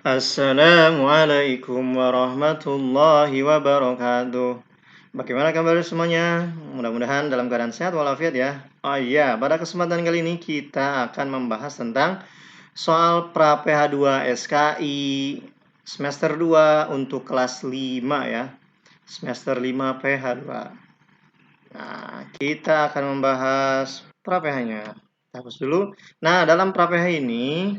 Assalamualaikum warahmatullahi wabarakatuh. Bagaimana kabar semuanya? Mudah-mudahan dalam keadaan sehat walafiat ya. Oh iya, pada kesempatan kali ini kita akan membahas tentang soal pra PH 2 SKI semester 2 untuk kelas 5 ya. Semester 5 PH 2. Nah, kita akan membahas pra PH-nya. Hapus dulu. Nah, dalam pra PH ini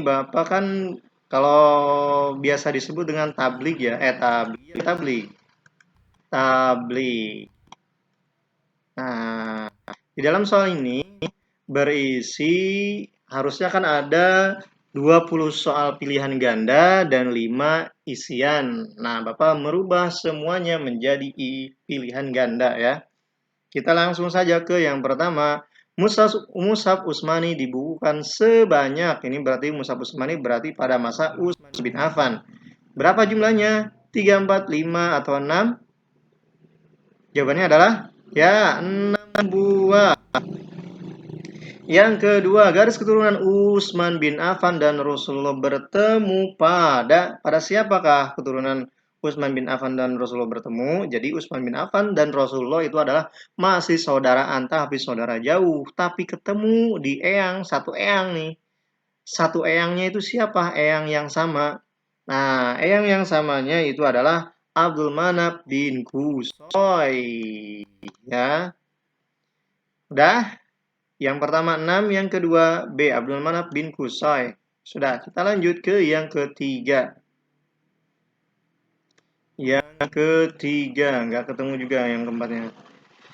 Bapak kan kalau biasa disebut dengan tablik ya, tablik. Nah, di dalam soal ini berisi harusnya kan ada 20 soal pilihan ganda dan 5 isian. Nah, Bapak merubah semuanya menjadi pilihan ganda ya. Kita langsung saja ke yang pertama. Mushaf Utsmani dibukukan sebanyak, ini berarti Mushaf Utsmani berarti pada masa Utsman bin Affan. Berapa jumlahnya? 3, 4, 5, atau 6? Jawabannya adalah ya 6 buah. Yang kedua, garis keturunan Utsman bin Affan dan Rasulullah bertemu pada siapakah keturunan Utsman bin Affan dan Rasulullah bertemu? Jadi Utsman bin Affan dan Rasulullah itu adalah masih saudaraan tapi saudara jauh, tapi ketemu di satu eyang nih. Satu eyangnya itu siapa? Eyang yang sama. Nah, eyang yang samanya itu adalah Abdul Manaf bin Qusay. Ya. Udah? Yang pertama 6, yang kedua B. Abdul Manaf bin Qusay. Sudah, kita lanjut ke yang ketiga. Yang ketiga, nggak ketemu juga yang keempatnya.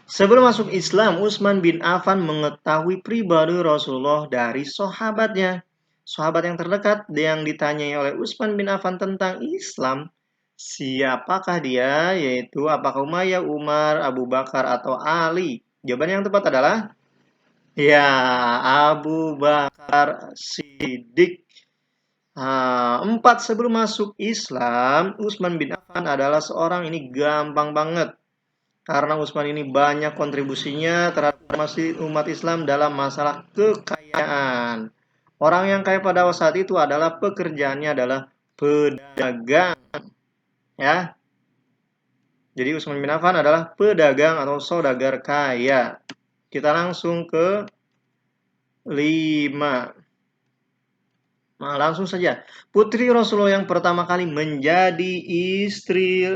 Sebelum masuk Islam, Utsman bin Affan mengetahui pribadi Rasulullah dari sahabatnya. Sahabat yang terdekat yang ditanyai oleh Utsman bin Affan tentang Islam, siapakah dia? Yaitu apakah Umayyah, Umar, Abu Bakar, atau Ali? Jawaban yang tepat adalah ya, Abu Bakar Siddiq. 4 sebelum masuk Islam, Utsman bin Affan adalah seorang ini gampang banget. Karena Utsman ini banyak kontribusinya terhadap umat Islam dalam masalah kekayaan. Orang yang kaya pada saat itu adalah pekerjaannya adalah pedagang. Ya. Jadi Utsman bin Affan adalah pedagang atau saudagar kaya. Kita langsung ke 5. Nah, langsung saja. Putri Rasulullah yang pertama kali menjadi istri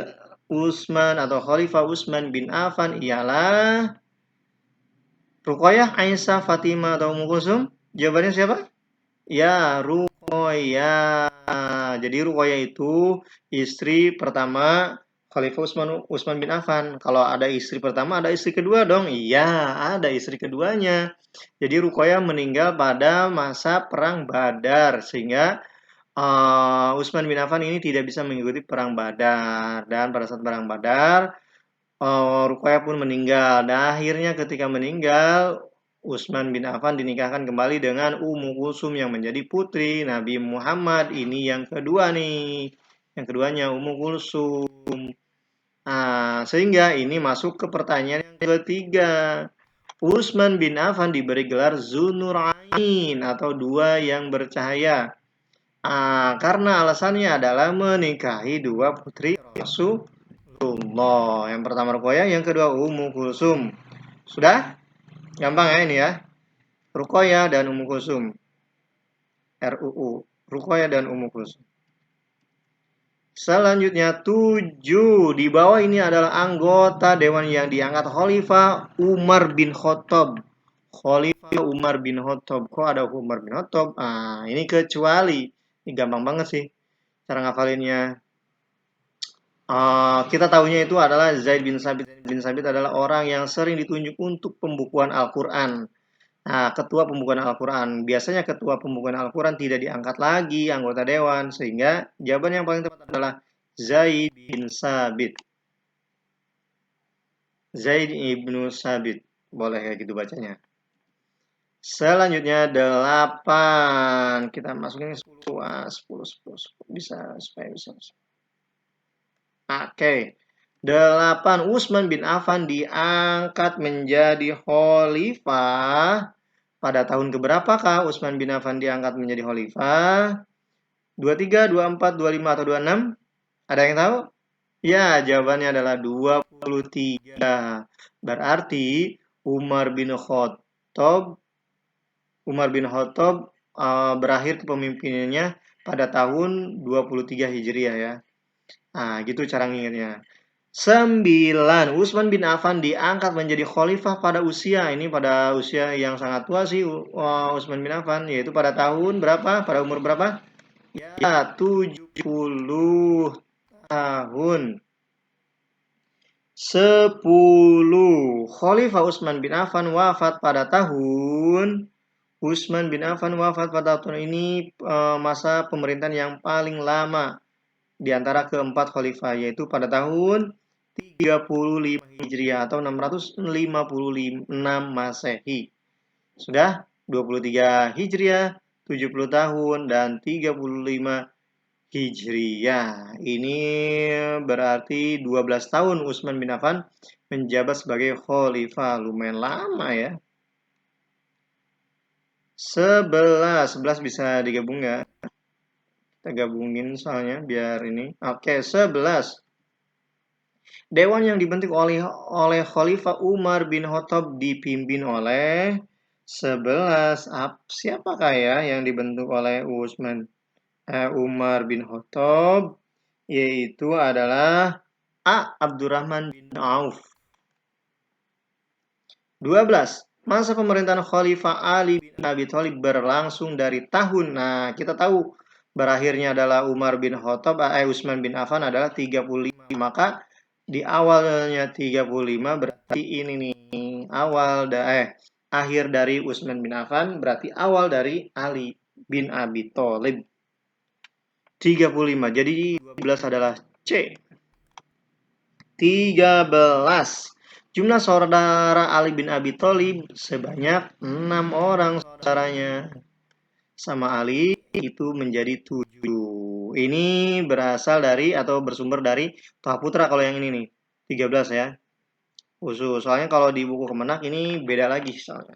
Utsman atau Khalifah Utsman bin Affan ialah Ruqayyah, Aisyah, Fatimah, atau Ummu Kulsum? Jawabannya siapa? Ya, Ruqayyah. Jadi Ruqayyah itu istri pertama Khalifah Utsman bin Affan. Kalau ada istri pertama, ada istri kedua dong. Iya, ada istri keduanya. Jadi Ruqayyah meninggal pada masa perang Badar sehingga Utsman bin Affan ini tidak bisa mengikuti perang Badar, dan pada saat perang Badar Ruqayyah pun meninggal. Dan akhirnya ketika meninggal, Utsman bin Affan dinikahkan kembali dengan Ummu Kulsum yang menjadi putri Nabi Muhammad. Ini yang kedua nih. Yang keduanya Ummu Kulsum. Nah, sehingga ini masuk ke pertanyaan yang ketiga. Utsman bin Affan diberi gelar Dzunurain atau dua yang bercahaya. Karena alasannya adalah menikahi dua putri Rasulullah. Yang pertama Ruqayyah, yang kedua Ummu Kulsum. Sudah? Gampang ya ini ya. Ruqayyah dan Ummu Kulsum. RUU. Ruqayyah dan Ummu Kulsum. Selanjutnya 7. Di bawah ini adalah anggota dewan yang diangkat Khalifah Umar bin Khattab. Khalifah Umar bin Khattab. Kok ada Umar bin Khattab? Ini kecuali. Ini gampang banget sih cara ngafalinnya. Kita tahunya itu adalah Zaid bin Sabit. Zaid bin Sabit adalah orang yang sering ditunjuk untuk pembukuan Al-Quran. Nah, ketua pembukuan Al-Quran. Biasanya ketua pembukuan Al-Quran tidak diangkat lagi anggota dewan. Sehingga jawaban yang paling tepat adalah Zaid bin Sabit. Zaid ibnu Sabit. Boleh kayak gitu bacanya. Selanjutnya 8. Kita masukin 10. 10. Bisa, supaya bisa. Oke. 8. Utsman bin Affan diangkat menjadi khalifah pada tahun keberapakah Utsman bin Affan diangkat menjadi khalifah? 23, 24, 25 atau 26? Ada yang tahu? Ya, jawabannya adalah 23. Berarti Umar bin Khattab berakhir kepemimpinannya pada tahun 23 Hijriah ya. Nah, gitu cara ngingetnya. 9. Utsman bin Affan diangkat menjadi khalifah pada usia yang sangat tua sih Utsman bin Affan, yaitu pada tahun berapa? Pada umur berapa? Ya, 70 tahun. 10. Khalifah Utsman bin Affan wafat pada tahun ini masa pemerintahan yang paling lama di antara keempat khalifah, yaitu pada tahun 35 Hijriah atau 656 Masehi. Sudah 23 Hijriah, 70 tahun, dan 35 Hijriah. Ini berarti 12 tahun Utsman bin Affan menjabat sebagai khalifah. Lumayan lama ya. 11 bisa digabung nggak? Kita gabungin soalnya biar ini. Oke, 11. Dewan yang dibentuk oleh Khalifah Umar bin Khattab dipimpin oleh 11. Siapakah ya yang dibentuk oleh Umar bin Khattab? Yaitu adalah Abdurrahman bin Auf. 12. Masa pemerintahan Khalifah Ali bin Abi Thalib berlangsung dari tahun. Nah, kita tahu berakhirnya adalah Utsman bin Affan adalah 35. Maka di awalnya 35 berarti ini nih akhir dari Utsman bin Affan berarti awal dari Ali bin Abi Thalib. 35. Jadi 12 adalah C. 13. Jumlah saudara Ali bin Abi Thalib sebanyak 6 orang saudaranya. Sama Ali itu menjadi 7. Ini berasal dari atau bersumber dari Toha Putra kalau yang ini nih. 13 ya. Khusus. Soalnya kalau di buku Kemenak ini beda lagi soalnya.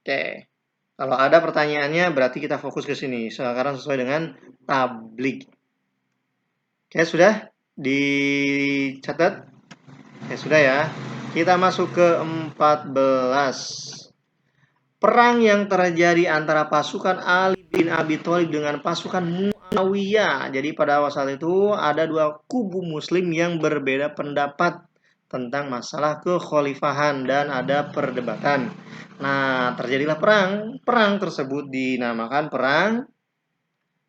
Oke. Kalau ada pertanyaannya berarti kita fokus ke sini. Sekarang sesuai dengan tablik. Oke, sudah dicatat? Ya sudah ya. Kita masuk ke 14. Perang yang terjadi antara pasukan Ali bin Abi Thalib dengan pasukan Muawiyah. Jadi pada saat itu ada dua kubu muslim yang berbeda pendapat tentang masalah kekhalifahan dan ada perdebatan. Nah, terjadilah perang. Perang tersebut dinamakan perang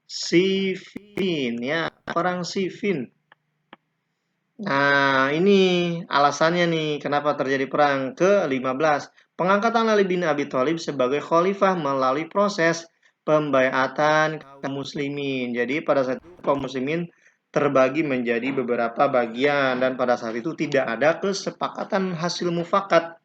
Siffin ya, perang Siffin. Nah, ini alasannya nih kenapa terjadi perang. Ke-15. Pengangkatan Ali bin Abi Thalib sebagai khalifah melalui proses pembaiatan kaum muslimin. Jadi pada saat itu kaum muslimin terbagi menjadi beberapa bagian dan pada saat itu tidak ada kesepakatan hasil mufakat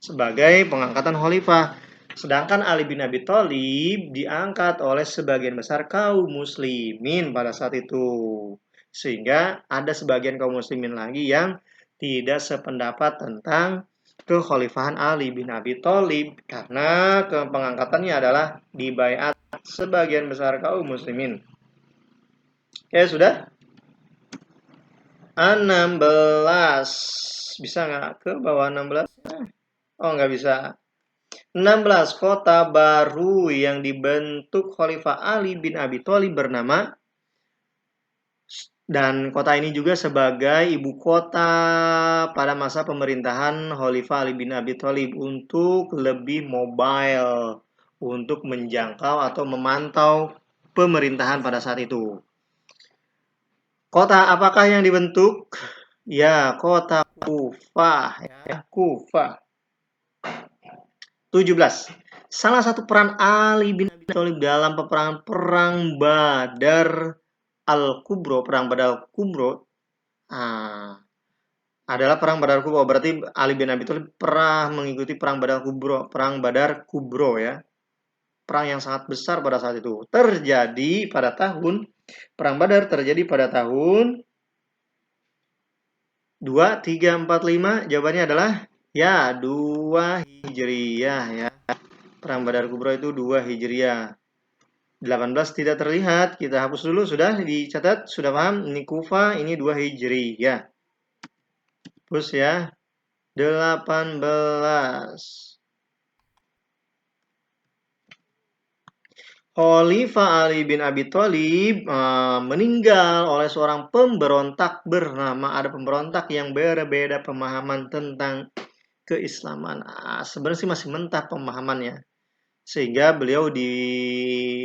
sebagai pengangkatan khalifah. Sedangkan Ali bin Abi Thalib diangkat oleh sebagian besar kaum muslimin pada saat itu. Sehingga ada sebagian kaum muslimin lagi yang tidak sependapat tentang kekhalifahan Ali bin Abi Thalib karena pengangkatannya adalah dibaiat sebagian besar kaum muslimin. Oke, sudah? 16. Bisa nggak ke bawah 16? Oh, nggak bisa. 16. Kota baru yang dibentuk Khalifah Ali bin Abi Thalib bernama, dan kota ini juga sebagai ibu kota pada masa pemerintahan Khalifah Ali bin Abi Thalib untuk lebih mobile, untuk menjangkau atau memantau pemerintahan pada saat itu. Kota apakah yang dibentuk? Ya, kota Kufah. Ya, Kufah. 17. Salah satu peran Ali bin Abi Thalib dalam peperangan Perang Badar Al-Kubro, adalah Perang Badar Kubro. Berarti Ali bin Abi Thalib pernah mengikuti Perang Badar Kubro ya. Perang yang sangat besar pada saat itu. Perang Badar terjadi pada tahun 2, 3, 4, 5. Jawabannya adalah ya 2 Hijriah ya. Perang Badar Kubro itu 2 Hijriah. 18 tidak terlihat. Kita hapus dulu. Sudah dicatat? Sudah paham? Ini Kufa, ini 2 Hijri. Ya. Hapus ya. 18. Khalifah Ali bin Abi Thalib meninggal oleh seorang pemberontak bernama, ada pemberontak yang berbeda pemahaman tentang keislaman. Sebenarnya sih masih mentah pemahamannya. Sehingga beliau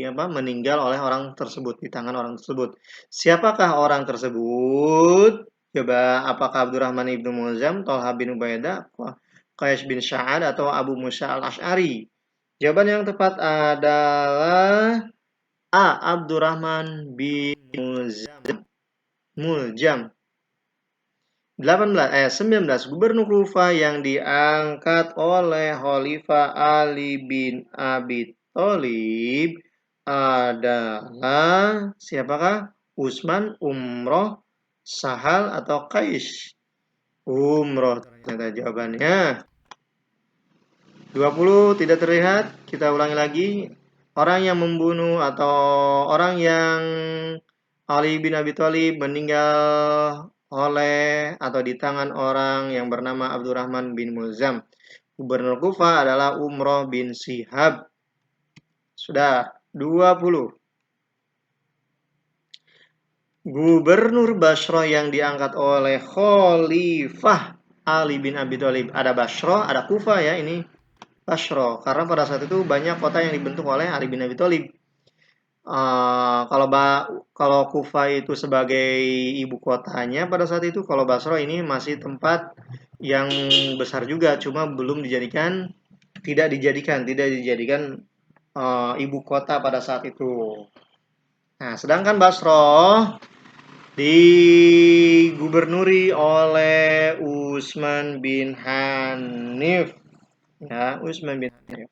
meninggal oleh orang tersebut, di tangan orang tersebut. Siapakah orang tersebut? Coba, apakah Abdurrahman ibnu Mulzam, Thalha bin Ubaidah, Qais bin Sa'ad, atau Abu Musa al-Ash'ari? Jawaban yang tepat adalah A. Abdurrahman bin Muljam. 19. Gubernur Kufa yang diangkat oleh Khalifah Ali bin Abi Thalib adalah siapakah? Utsman, Umroh, Sahal, atau Qais? Umroh ternyata jawabannya. 20 tidak terlihat. Kita ulangi lagi. Orang yang membunuh atau orang yang Ali bin Abi Thalib meninggal oleh atau di tangan orang yang bernama Abdurrahman bin Mulzam. Gubernur Kufa adalah Umroh bin Shihab. Sudah. 20. Gubernur Basrah yang diangkat oleh Khalifah Ali bin Abi Thalib. Ada Basrah, ada Kufa ya ini. Basrah, karena pada saat itu banyak kota yang dibentuk oleh Ali bin Abi Thalib. Kalau Kufa itu sebagai ibu kotanya pada saat itu, kalau Basrah ini masih tempat yang besar juga, cuma belum tidak dijadikan ibu kota pada saat itu. Nah, sedangkan Basrah digubernuri oleh Utsman bin Hanif. Ya, Utsman bin Hanif.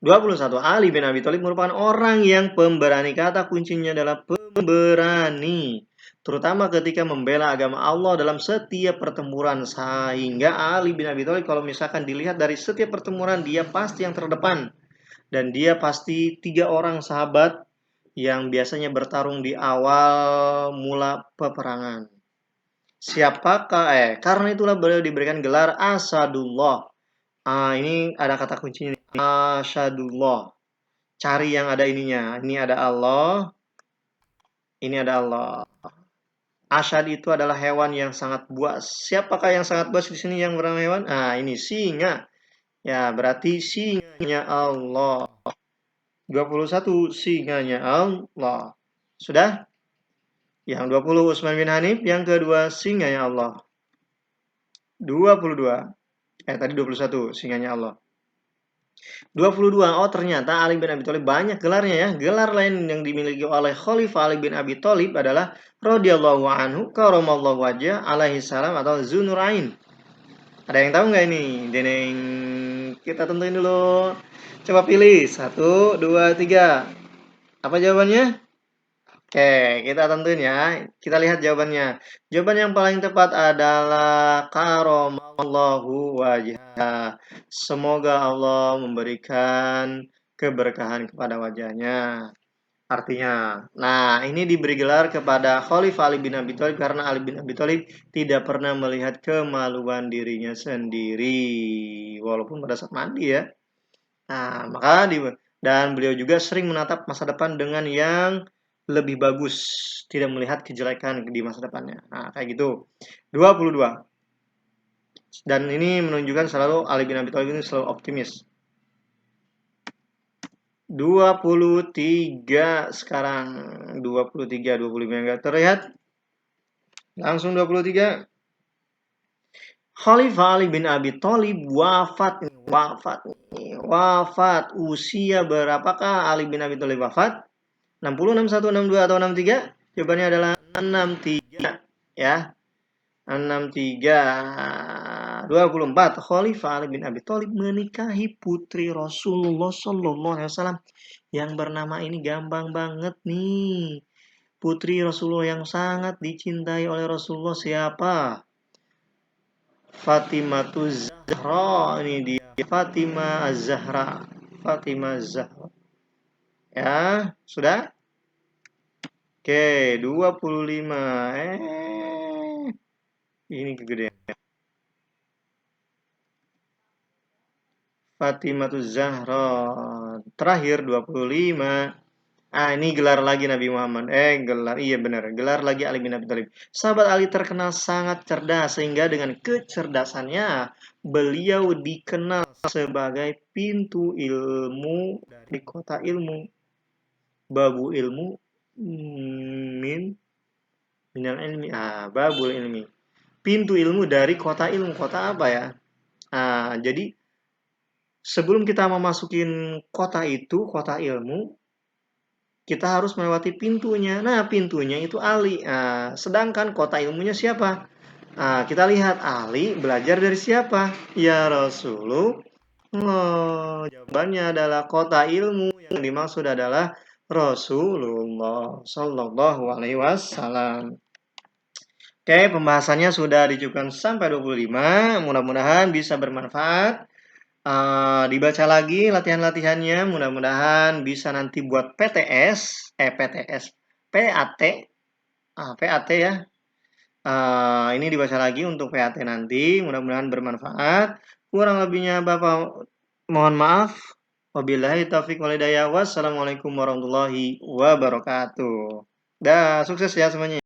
21. Ali bin Abi Thalib merupakan orang yang pemberani. Kata kuncinya adalah pemberani. Terutama ketika membela agama Allah dalam setiap pertempuran. Sehingga Ali bin Abi Thalib kalau misalkan dilihat dari setiap pertempuran, dia pasti yang terdepan. Dan dia pasti 3 orang sahabat yang biasanya bertarung di awal mula peperangan. Karena itulah beliau diberikan gelar Asadullah. Ini ada kata kuncinya. Asyadullah. Cari yang ada ininya. Ini ada Allah. Ini ada Allah. Asyad itu adalah hewan yang sangat buas. Siapakah yang sangat buas di sini yang bernama hewan? Ini singa. Ya, berarti singanya Allah. 21 singanya Allah. Sudah? Yang 20 Utsman bin Hanif, yang kedua singanya Allah. 22. Tadi 21 singanya Allah. 22. Oh, ternyata Ali bin Abi Thalib banyak gelarnya ya. Gelar lain yang dimiliki oleh Khalifah Ali bin Abi Thalib adalah radhiyallahu anhu, karamallahu wajah, alaihi salam, atau Dzunurain. Ada yang tahu nggak ini? Deneng. Kita tentuin dulu. Coba pilih. 1, 2, 3. Apa jawabannya? Oke, kita tentuin ya. Kita lihat jawabannya. Jawaban yang paling tepat adalah karamallahu wajhah. Semoga Allah memberikan keberkahan kepada wajahnya. Artinya, ini diberi gelar kepada Khalifah Ali bin Abi Thalib karena Ali bin Abi Thalib tidak pernah melihat kemaluan dirinya sendiri walaupun pada saat mandi ya. Dan beliau juga sering menatap masa depan dengan yang lebih bagus, tidak melihat kejelekan di masa depannya. Kayak gitu. 22. Dan ini menunjukkan selalu Ali bin Abi Thalib ini selalu optimis. 23 sekarang. 23, 25 enggak terlihat. Langsung 23. Khalifah Ali bin Abi Thalib wafat. Usia berapakah Ali bin Abi Thalib wafat? 60, 61, 62, atau 63? Jawabannya adalah 63. Ya. 63. 24. Khalifah Ali bin Abi Thalib menikahi putri Rasulullah Sallallahu Alaihi Wasallam yang bernama ini gampang banget nih. Putri Rasulullah yang sangat dicintai oleh Rasulullah siapa? Fatimah Zahra. Ini dia Fatimah Az-Zahra. Ya, sudah? Oke, 25. Ini kegedean. Fatimah Zahra. Terakhir 25. Ini gelar lagi Nabi Muhammad. Gelar. Iya benar. Gelar lagi Ali bin Abi Thalib. Sahabat Ali terkenal sangat cerdas sehingga dengan kecerdasannya beliau dikenal sebagai pintu ilmu di kota ilmu. Babu ilmu min minal ilmi. Babul ilmi. Pintu ilmu dari kota ilmu. Kota apa ya? Jadi sebelum kita memasukin kota itu, kota ilmu, kita harus melewati pintunya. Nah, pintunya itu Ali. Sedangkan kota ilmunya siapa? Kita lihat Ali belajar dari siapa? Ya Rasulullah. Jawabannya adalah kota ilmu yang dimaksud adalah Rasulullah Shallallahu Alaihi Wasallam. Oke, pembahasannya sudah dicukupkan sampai 25. Mudah-mudahan bisa bermanfaat. Dibaca lagi latihan-latihannya, mudah-mudahan bisa nanti buat PTS, PAT, PAT ya. Ini dibaca lagi untuk PAT nanti, mudah-mudahan bermanfaat. Kurang lebihnya Bapak mohon maaf. Wabillahi taufiq wal hidayah. Wassalamualaikum warahmatullahi wabarakatuh. Dah, sukses ya semuanya.